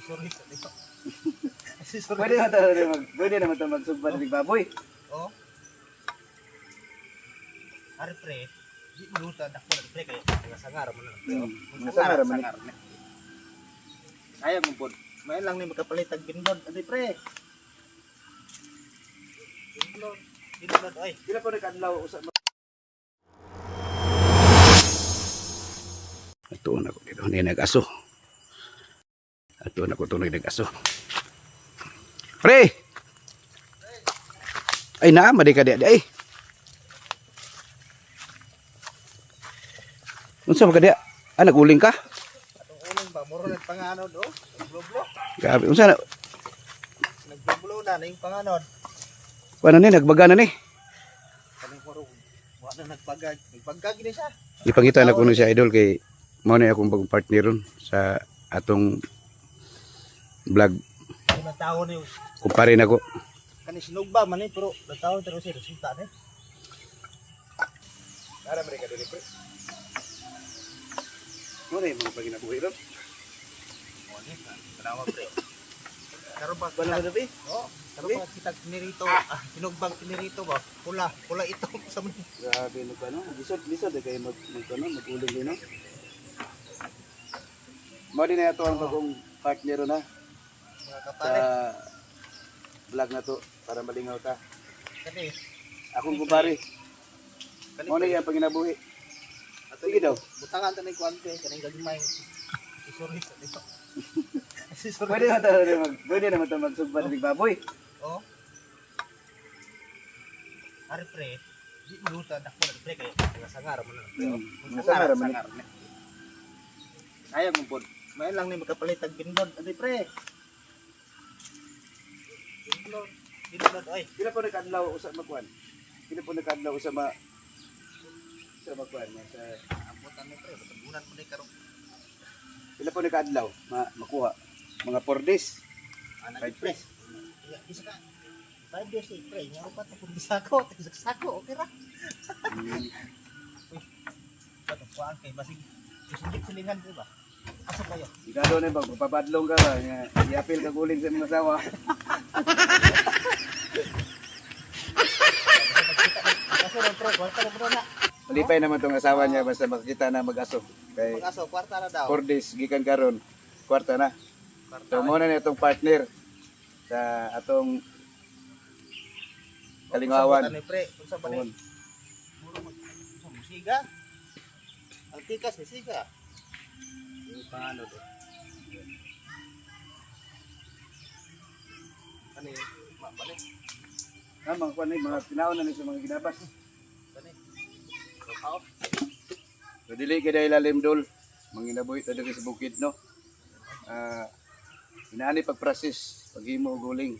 Sorry sa dito. Pwede naman ito magsugban ng baboy. Oh. Ari pre, di mo luta dak mo pre kay sangar mo na. Sangar man. Ayaw mo pod. May lang ni makapalit tag pindod, ari pre. Pindod ay. Dila po nagkadlaw usa. Ito na ko dito ni nag-aso. Ito na ko tuloy nag-aso. Pre! Ay na, madi ka di ay. Unsa ka di? Ah, nag-uling ka? Atong uling ba moro nag panganod oh. Nagbublo. Grabe, unsa na? Nagbublo na yung panganod. Paano ni nagbaga na ni? Kaning moro. Wa na nagpagag. Nagpagag ni siya. Ipangita na ko siya idol kay mao na akong bagong partner ron sa atong vlog. Natawo ni Kumpare na ko. kani sinugba man ni pero natawo pero si resulta ni. Ara mereka dili pre. Muna yung mga paginabuhi ron. Tanawa pre. Karon ba Bala na ba? oh, karon ba kita tinirito, sinugbang tinirito ba? Pula ito sa man. Grabe no kano. Lisod kay mag-uling din no. Mao din na ato ang bagong partner ron ha. Mga Sa kapare. vlog na to para malingaw ta. Kani Akong kumpare. Mao na yung paginabuhi. Sige daw. butangan ta ni kwante kaning gagmay. Sorry sa dito. Pwede naman ito magsugban ng baboy. Oh. Ari pre, di mo luta dak mo pre kay sangar mo na. Sangar man. Ayaw mo pod. May lang ni makapalit tag pindod, ari pre. Pindod ay. Pila po nagkadlaw usa magkuan. Pila po nagkadlaw usa sa magkuan sa Amputan ni pre, batagunan mo ni karon. pila po nagkadlaw makuha mga 4 days. Anak 5 pre. days. Isa ka. 5 days ni pre, nga pa ta kung bisako, sako, okay ra. Kato kuan kay basig silingan di ba? Asa kayo? Igado na ba magpapadlong ka ba nga iapil ka guling sa mga asawa. Kaso ra pre, kwarta na bro na. Malipay naman tong asawa niya basta makita na mag-aso. Kay Pag-aso, kwarta na daw. 4 days gikan karon kwarta na. So mo na itong partner sa atong kalingawan. Ano pre, unsa ba ni? Puro musiga. Ang tikas ni siga. Yung pangano do. Ano yun? Balik. Mga kuan ni mga tinaon na ni sa mga ginabas. Balik. Kapao. So dili kay dahil lalim dol. Manginabuhi ta diri sa bukid no. Inaani pag-process paghimo og uling.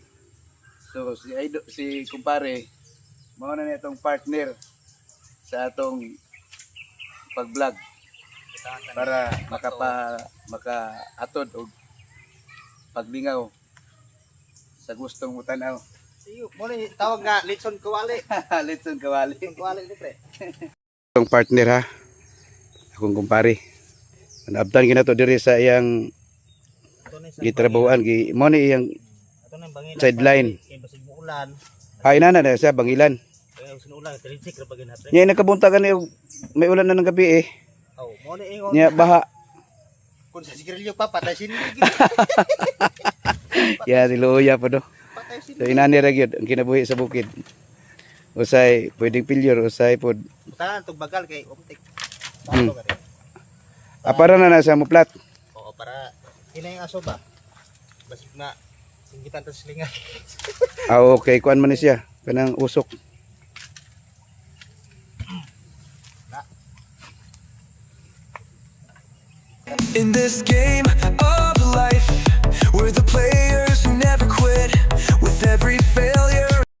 So si kumpare mao na nitong partner sa atong pag-vlog para makaatod og paglingaw sa gustong mutanaw. Iyo, mo ni tawag nga Litson Kawali. Litson kawali. Litson Kawali ni pre. Itong partner ha. Akong kumpare. Naabtan gina to diri sa iyang gitrabahuan mo ni iyang Ato na bangilan. sideline. Kay basig mo ulan. Ay na siya bangilan. Kay usin ulan, trinsik ra bagin hatre. Nya nakabunta ka ni may ulan na ng gabi eh. Oh, mo ni ingon. Nya baha. Kung sa sigarilyo pa patay sindig. Ya diluya pa do. Patay So sindig. inani ra gyud ang kinabuhi sa bukid. Usay pwedeng pilyor, usay pod. Tanan tug bagal kay optik. Hmm. Bago ka rin. Apara na sa mo plat. Oo, para hinay aso ba? Basig na singgitan ta silingan. Ah okay, kuan man ni siya. Kanang usok. In this game of life